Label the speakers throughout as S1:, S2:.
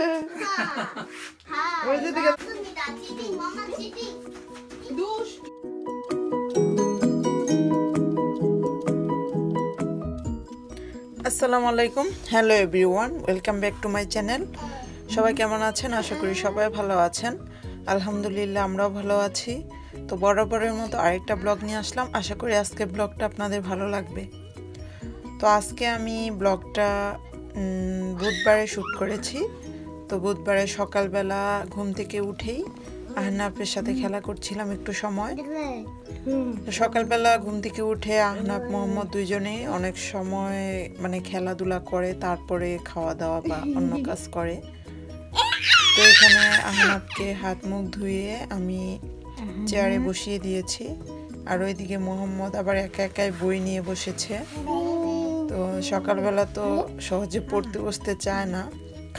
S1: আসসালামু আলাইকুম, hello everyone, welcome back to my channel. সবাই কেমন আছেন? আশা করি সবাই ভালো আছেন। আলহামদুলিল্লাহ, আমরাও ভালো আছি। তো বরাবরের মতো আরেকটা ব্লগ নিয়ে আসলাম। আশা করি আজকের ব্লগটা আপনাদের ভালো লাগবে। তো আজকে আমি ব্লগটা বুধবারে শ্যুট করেছি। তো বুধবারে সকালবেলা ঘুম থেকে উঠেই আহনাফের সাথে খেলা করছিলাম একটু সময়। সকালবেলা ঘুম থেকে উঠে আহনাফ মোহাম্মদ দুইজনেই অনেক সময় খেলাধুলা করে, তারপরে খাওয়া দাওয়া বা অন্য কাজ করে। তো এখানে আহনাফকে হাত মুখ ধুয়ে আমি চেয়ারে বসিয়ে দিয়েছি, আর ওইদিকে মোহাম্মদ আবার একা একাই বই নিয়ে বসেছে। তো সকালবেলা তো সহজে পড়তে বসতে চায় না,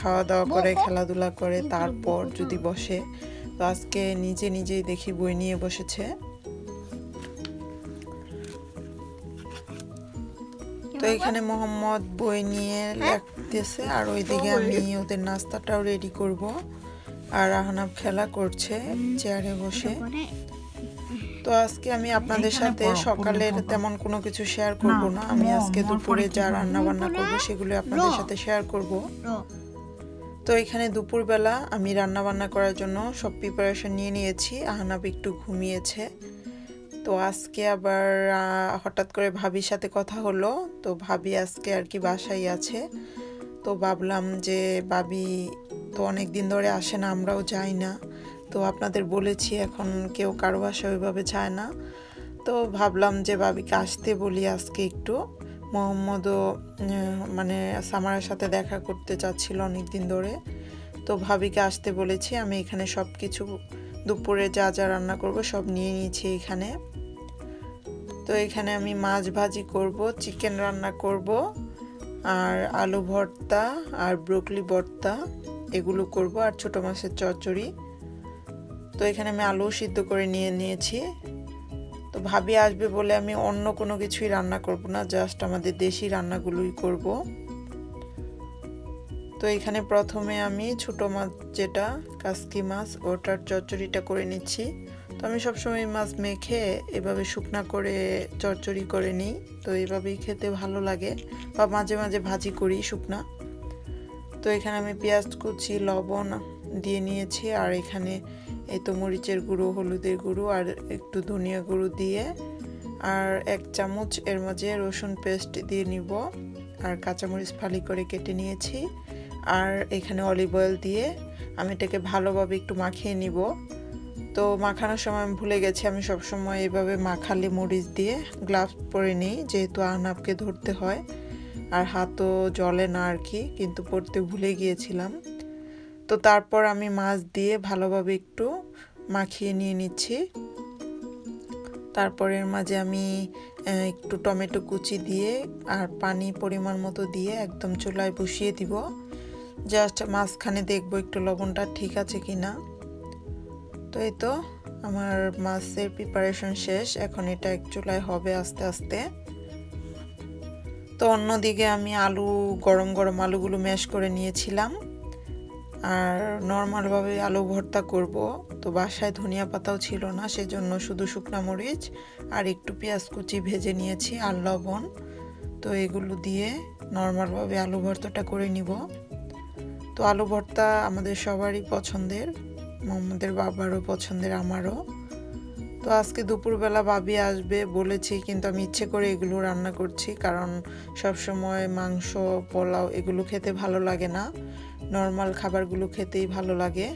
S1: খাওয়া দাওয়া করে খেলাধুলা করে তারপর যদি বসে। তো আজকে নিজেই দেখি বই নিয়ে বসেছে। তো এখানে মোহাম্মদ বই নিয়ে লিখতেছে, আর ওইদিকে আমি ওদের নাস্তাটাও রেডি করব। আর আহনাফ খেলা করছে চেয়ারে বসে। তো আজকে আমি আপনাদের সাথে সকালের তেমন কোনো কিছু শেয়ার করব না। আমি আজকে দুপুরে যা রান্না বান্না করব সেগুলো আপনাদের সাথে শেয়ার করব। তো এখানে দুপুরবেলা আমি রান্না বান্না করার জন্য সব প্রিপারেশন নিয়ে নিয়েছি। আহনাফ একটু ঘুমিয়েছে। তো আজকে আবার হঠাৎ করে ভাবির সাথে কথা হলো। তো ভাবি আজকে আর কি বাসায় আছে। তো ভাবলাম যে ভাবি তো অনেক দিন ধরে আসে না, আমরাও যাই না। তো আপনাদের বলেছি এখন কেউ কারো বাসায় ওইভাবে যায় না। তো ভাবলাম যে ভাবিকে আসতে বলি আজকে একটু। মোহাম্মদও সামারের সাথে দেখা করতে চাচ্ছিল অনেক দিন ধরে। তো ভাবিকে আসতে বলেছি। আমি এখানে সব কিছু দুপুরে যা যা রান্না করব সব নিয়ে নিয়েছি এখানে। তো এখানে আমি মাছ ভাজি করব, চিকেন রান্না করব, আর আলু ভর্তা আর ব্রোকলি ভর্তা এগুলো করব, আর ছোট মাছের চচ্চড়ি। তো এখানে আমি আলু সিদ্ধ করে নিয়েছি। তো ভাবি আসবে বলে আমি অন্য কোনো কিছুই রান্না করব না, জাস্ট আমাদের দেশি রান্নাগুলোই করব। তো এখানে প্রথমে আমি ছোট মাছ যেটা কাসকি মাছ, ওটার চচ্চড়িটা করে নিচ্ছি। তো আমি সবসময় মাছ মেখে এভাবে শুকনা করে চচ্চড়ি করে নিই। তো এইভাবেই খেতে ভালো লাগে, বা মাঝে মাঝে ভাজি করি শুকনা। তো এখানে আমি পেঁয়াজ কুচি, লবণ দিয়ে নিয়েছি, আর এখানে এই তো মরিচের গুঁড়ো, হলুদের গুঁড়ো আর একটু ধনিয়া গুঁড়ো দিয়ে, আর 1 চামচ এর মাঝে রসুন পেস্ট দিয়ে নিব, আর কাঁচামরিচ ফালি করে কেটে নিয়েছি। আর এখানে অলিভ অয়েল দিয়ে আমি এটাকে ভালোভাবে একটু মাখিয়ে নিব। তো মাখানোর সময় আমি ভুলে গেছি, আমি সবসময় এভাবে মাখালে মরিচ দিয়ে গ্লাভস পরে নিই, যেহেতু আহনাফকে ধরতে হয় আর হাতও জ্বলে না আর কি, কিন্তু পরতে ভুলে গিয়েছিলাম। তো তারপর আমি মাছ দিয়ে ভালোভাবে একটু মাখিয়ে নিয়ে নিচ্ছি। তারপর এর মাঝে আমি একটু টমেটো কুচি দিয়ে আর পানি পরিমাণ মতো দিয়ে একদম চুলায় বসিয়ে দিব। জাস্ট মাঝখানে দেখবো একটু লবণটা ঠিক আছে কিনা। তো এই তো আমার মাছের প্রিপারেশন শেষ, এখন এটা এক চুলায় হবে আস্তে আস্তে। তো অন্যদিকে আমি গরম গরম আলুগুলো ম্যাশ করে নিয়েছিলাম, আর নর্মালভাবে আলু ভর্তা করব। তো বাসায় ধনিয়া পাতাও ছিল না, সেজন্য শুধু শুকনো মরিচ আর একটু পেঁয়াজ কুচি ভেজে নিয়েছি আর লবণ। তো এগুলো দিয়ে নর্মালভাবে আলু ভর্তাটা করে নিব। তো আলু ভর্তা আমাদের সবারই পছন্দের, মোহাম্মদের বাবারও পছন্দের, আমারও। তো আজকে দুপুরবেলা ভাবি আসবে বলেছি, কিন্তু আমি ইচ্ছে করে এগুলো রান্না করছি, কারণ সবসময় মাংস, পোলাও এগুলো খেতে ভালো লাগে না, নর্মাল খাবারগুলো খেতেই ভালো লাগে।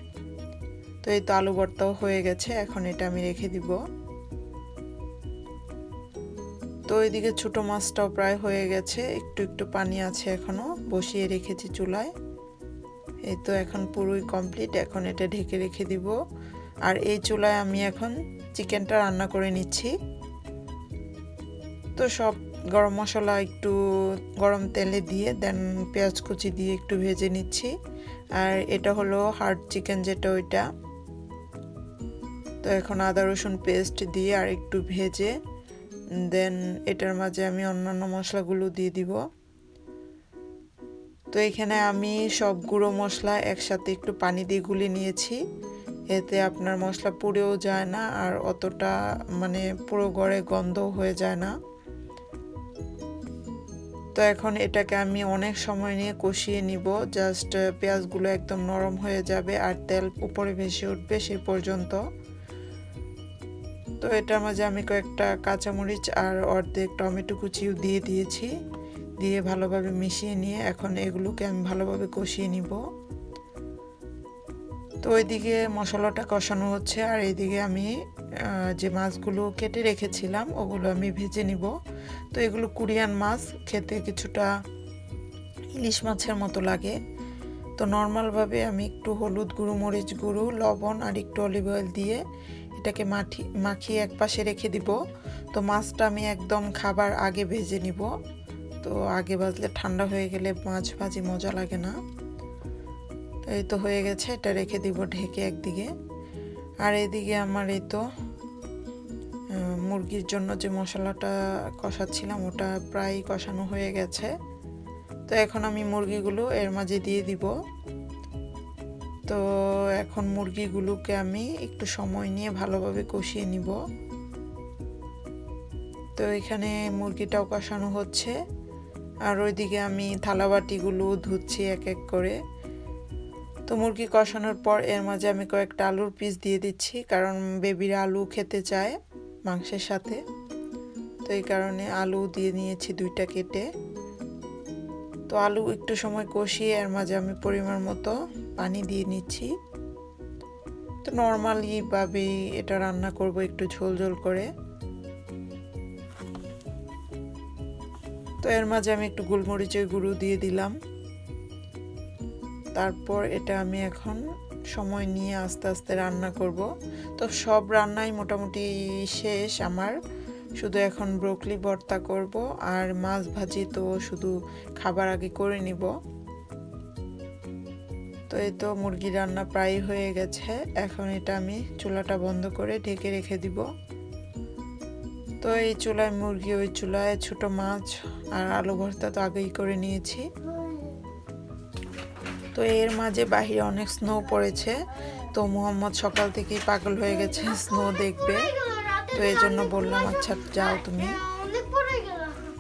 S1: তো এই তো আলু ভর্তাও হয়ে গেছে, এখন এটা আমি রেখে দিব। তো এইদিকে ছোট মাছটাও প্রায় হয়ে গেছে, একটু একটু পানি আছে এখনো, বসিয়ে রেখেছি চুলায়। এই তো এখন পুরোই কমপ্লিট, এখন এটা ঢেকে রেখে দিব। আর এই চুলায় আমি এখন চিকেনটা রান্না করে নিচ্ছি। তো সব গরম মশলা একটু গরম তেলে দিয়ে দেন পেঁয়াজ কুচি দিয়ে একটু ভেজে নিচ্ছি। আর এটা হলো হার্ড চিকেন যেটা, ওইটা। তো এখন আদা রসুন পেস্ট দিয়ে আর একটু ভেজে দেন এটার মাঝে আমি অন্যান্য মশলাগুলো দিয়ে দিব। তো এখানে আমি সব গুঁড়ো মশলা একসাথে একটু পানি দিয়ে গুলিয়ে নিয়েছি, এতে আপনার মশলা পুড়েও যায় না আর অতটা মানে পুরো গড়ে গন্ধ হয়ে যায় না। তো এখন এটাকে আমি অনেক সময় নিয়ে কষিয়ে নিব, জাস্ট পেঁয়াজগুলো একদম নরম হয়ে যাবে আর তেল উপরে ভেসে উঠবে সে পর্যন্ত। তো এটার মাঝে আমি কয়েকটা কাঁচামরিচ আর অর্ধেক টমেটো কুচিও দিয়ে দিয়েছি, দিয়ে ভালোভাবে মিশিয়ে নিয়ে এখন এগুলোকে আমি ভালোভাবে কষিয়ে নিব। তো ওইদিকে মশলাটা কষানো হচ্ছে আর এইদিকে আমি যে মাছগুলো কেটে রেখেছিলাম ওগুলো আমি ভেজে নিব। তো এগুলো কোরিয়ান মাছ, খেতে কিছুটা ইলিশ মাছের মতো লাগে। তো নর্মালভাবে আমি একটু হলুদ গুঁড়ো, মরিচ গুঁড়ো, লবণ আর একটু অলিভ অয়েল দিয়ে এটাকে মাখিয়ে এক পাশে রেখে দিব। তো মাছটা আমি একদম খাবার আগে ভেজে নিব, তো আগে ভাজলে ঠান্ডা হয়ে গেলে মাছ ভাজি মজা লাগে না। এই তো হয়ে গেছে, এটা রেখে দিব ঢেকে একদিকে। আর এদিকে আমার এই তো মুরগির জন্য যে মশলাটা কষাচ্ছিলাম ওটা প্রায় কষানো হয়ে গেছে। তো এখন আমি মুরগিগুলো এর মাঝে দিয়ে দিব। তো এখন মুরগিগুলোকে আমি একটু সময় নিয়ে ভালোভাবে কষিয়ে নিব। তো এখানে মুরগিটাও কষানো হচ্ছে আর ওইদিকে আমি থালাবাটিগুলো ধুচ্ছি এক এক করে। তো মুরগি কষানোর পর এর মাঝে আমি কয়েকটা আলুর পিস দিয়ে দিচ্ছি, কারণ বেবিরা আলু খেতে চায় মাংসের সাথে। তো এই কারণে আলু দিয়ে নিয়েছি 2টা কেটে। তো আলু একটু সময় কষিয়ে এর মাঝে আমি পরিমাণ মতো পানি দিয়ে নিচ্ছি। তো নর্মালি ভাবেই এটা রান্না করব, একটু ঝোল ঝোল করে। তো এর মাঝে আমি একটু গোলমরিচের গুঁড়ো দিয়ে দিলাম। তারপর এটা আমি এখন সময় নিয়ে আস্তে আস্তে রান্না করব। তো সব রান্নাই মোটামুটি শেষ আমার, শুধু এখন ব্রোকলি ভর্তা করব আর মাছ ভাজি তো শুধু খাবার আগে করে নিব। তো এই তো মুরগি রান্না প্রায় হয়ে গেছে, এখন এটা আমি চুলাটা বন্ধ করে ঢেকে রেখে দিব। তো এই চুলায় মুরগি, ওই চুলায় ছোট মাছ আর আলু ভর্তা তো আগেই করে নিয়েছি। তো এর মাঝে বাহিরে অনেক স্নো পড়েছে, তো মোহাম্মদ সকাল থেকেই পাগল হয়ে গেছে স্নো দেখবে। তো এই জন্য বললাম আচ্ছা যাও তুমি।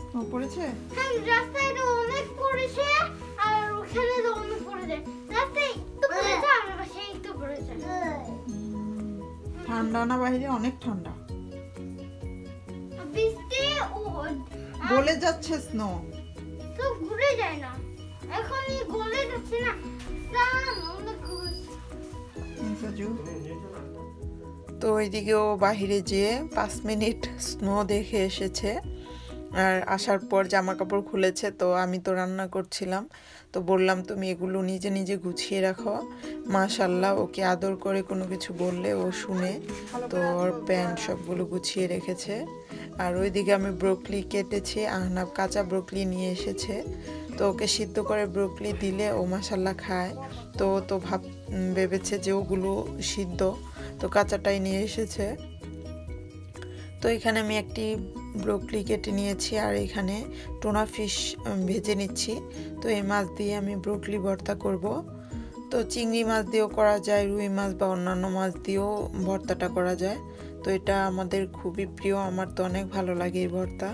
S1: স্নো পড়েছে?
S2: হ্যাঁ, রাস্তায় তো অনেক পড়েছে আর ওখানে তো অনেক পড়েছে। রাস্তায় একটু পড়েছে আর বাসায় একটু পড়েছে।
S1: ঠান্ডা না বাহিরে? অনেক ঠান্ডা।
S2: বৃষ্টি ও
S1: গলে যাচ্ছে স্নো,
S2: তো ঘুরে যায় না, এখনই গলে যাচ্ছে না। সান অনেক ঘুরছে।
S1: তো ওইদিকেও বাহিরে যেয়ে 5 মিনিট স্নো দেখে এসেছে আর আসার পর জামা কাপড় খুলেছে। তো আমি তো রান্না করছিলাম, তো বললাম তুমি এগুলো নিজে নিজে গুছিয়ে রাখো। মাশাআল্লাহ, ওকে আদর করে কোনো কিছু বললে ও শুনে, তো ওর প্যান্ট সবগুলো গুছিয়ে রেখেছে। আর ওইদিকে আমি ব্রোকলি কেটেছি, আহনাব কাঁচা ব্রোকলি নিয়ে এসেছে। তো ওকে সিদ্ধ করে ব্রোকলি দিলে ও মাশাআল্লাহ খায়। তো ভেবেছে যে ওগুলো সিদ্ধ, তো কাঁচাটাই নিয়ে এসেছে। তো এখানে আমি একটি ব্রোকলি কেটে নিয়েছি আর এখানে টুনা ফিশ ভেজে নিচ্ছি। তো এই মাছ দিয়ে আমি ব্রোকলি ভর্তা করব। তো চিংড়ি মাছ দিয়েও করা যায়, রুই মাছ বা অন্যান্য মাছ দিয়েও ভর্তাটা করা যায়। তো এটা আমাদের খুবই প্রিয়, আমার তো অনেক ভালো লাগে এই ভর্তা।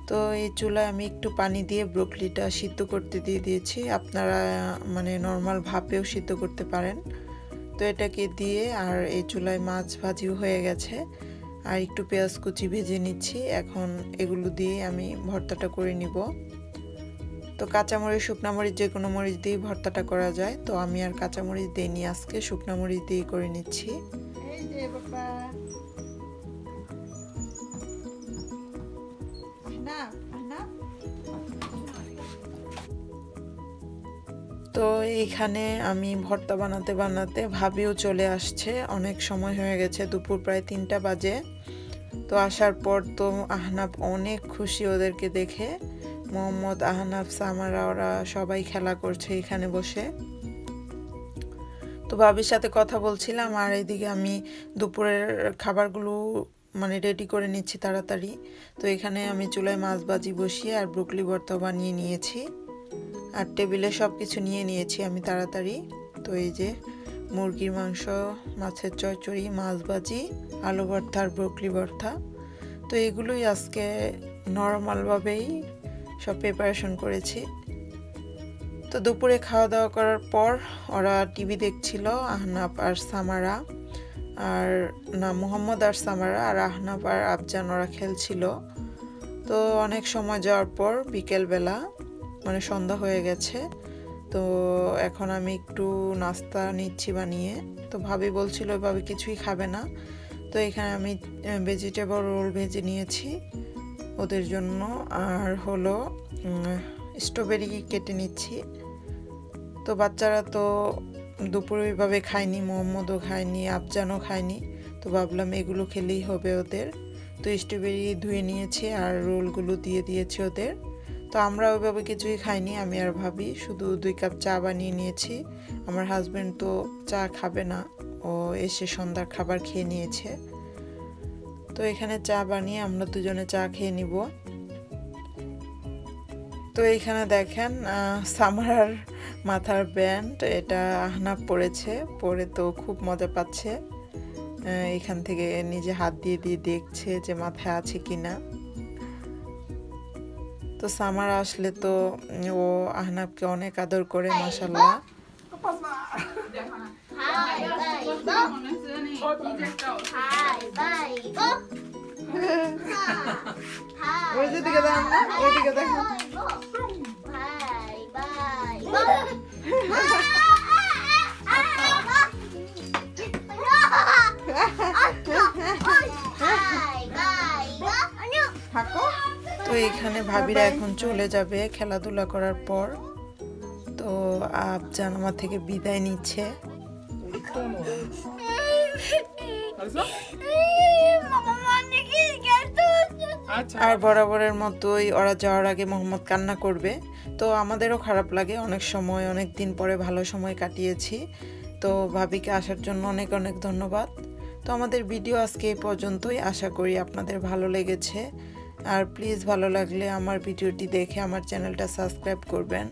S1: তো এই চুলায় আমি একটু পানি দিয়ে ব্রোকলিটা সিদ্ধ করতে দিয়ে দিয়েছি, আপনারা মানে নর্মাল ভাপেও সিদ্ধ করতে পারেন। তো এটাকে দিয়ে আর এই চুলায় মাছ ভাজিও হয়ে গেছে আর একটু পেঁয়াজ কুচি ভেজে নিচ্ছি। এখন এগুলো দিয়ে আমি ভর্তাটা করে নিব। তো কাঁচামরিচ, শুকনা মরিচ, যে কোনো মরিচ দিয়ে ভর্তাটা করা যায়। তো আমি আর কাঁচামরিচ দিইনি, আজকে শুকনা মরিচ দিয়ে করে নিচ্ছি। এই যে বাবা তো এইখানে আমি ভর্তা বানাতে বানাতে ভাবিও চলে আসছে, অনেক সময় হয়ে গেছে, দুপুর প্রায় 3টা বাজে। তো আসার পর তো আহনাব অনেক খুশি ওদেরকে দেখে, মোহাম্মদ, আহনাব, সামারা ওরা সবাই খেলা করছে এখানে বসে। তো ভাবির সাথে কথা বলছিলাম আর এদিকে আমি দুপুরের খাবারগুলো মানে রেডি করে নিচ্ছি তাড়াতাড়ি। তো এখানে আমি চুলায় মাছ ভাজি বসিয়ে আর ব্রোকলি ভর্তা বানিয়ে নিয়েছি। আর টেবিলে সব কিছু নিয়ে নিয়েছি আমি তাড়াতাড়ি। তো এই যে মুরগির মাংস, মাছের চচ্চড়ি, মাছ ভাজি, আলু ভর্তা আর ব্রোকলি ভর্তা। তো এগুলোই আজকে নর্মালভাবেই সব প্রিপারেশন করেছি। তো দুপুরে খাওয়া দাওয়া করার পর ওরা টিভি দেখছিল, আহনাফ আর সামারা, আর না মোহাম্মদ আর সামারা, আর আহনাফ আর আফজান ওরা খেলছিল। তো অনেক সময় যাওয়ার পর বিকেলবেলা মানে সন্ধ্যা হয়ে গেছে। তো এখন আমি একটু নাস্তা নিচ্ছি বানিয়ে। তো ভাবি বলছিল ভাবি কিছুই খাবে না, তো এখানে আমি ভেজিটেবল রোল ভেজে নিয়েছি ওদের জন্য, আর হলো স্ট্রবেরি কেটে নিচ্ছি। তো বাচ্চারা তো দুপুরে ওইভাবে খায়নি, মোহাম্মদও খায়নি, আফজানও খায়নি, তো ভাবলাম এগুলো খেলেই হবে ওদের। তো স্ট্রবেরি ধুয়ে নিয়েছি আর রোলগুলো দিয়ে দিয়েছি ওদের। তো আমরা ওইভাবে কিছুই খাইনি, আমি আর ভাবি শুধু 2 কাপ চা বানিয়ে নিয়েছি। আমার হাজব্যান্ড তো চা খাবে না, ও এসে সন্ধ্যার খাবার খেয়ে নিয়েছে। তো এখানে চা বানিয়ে আমরা দুজনে চা খেয়ে নিব। তো এইখানে দেখেন সামারার মাথার ব্যান্ড, এটা আহনাফ পরেছে, পরে তো খুব মজা পাচ্ছে। এখান থেকে নিজে হাত দিয়ে দিয়ে দেখছে যে মাথায় আছে কিনা। তো সামার আসলে তো ও আহনাফকে অনেক আদর করে, মাশাআল্লাহ। ওইদিকে দেখেন না, ওইদিকে দেখেন। তো এখানে ভাবিরা এখন চলে যাবে খেলাধুলা করার পর। তো আফজান আমার থেকে বিদায় নিচ্ছে। আর বরাবরের মতোই ওরা যাওয়ার আগে মোহাম্মদ কান্না করবে। তো আমাদেরও খারাপ লাগে, অনেক সময় অনেক দিন পরে ভালো সময় কাটিয়েছি। তো ভাবিকে আসার জন্য অনেক অনেক ধন্যবাদ। তো আমাদের ভিডিও আজকে এই পর্যন্তই, আশা করি আপনাদের ভালো লেগেছে। আর প্লিজ ভালো লাগলে আমার ভিডিওটি দেখে আমার চ্যানেলটা সাবস্ক্রাইব করবেন,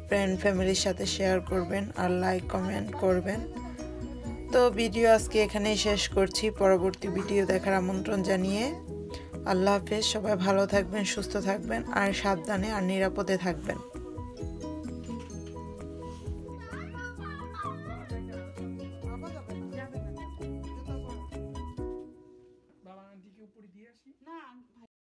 S1: ফ্রেন্ড ফ্যামিলির সাথে শেয়ার করবেন, আর লাইক কমেন্ট করবেন। তো ভিডিও আজকে এখানেই শেষ করছি, পরবর্তী ভিডিও দেখার আমন্ত্রণ জানিয়ে আল্লাহ হাফেজ। সবাই ভালো থাকবেন, সুস্থ থাকবেন, আর সাবধানে আর নিরাপদে থাকবেন।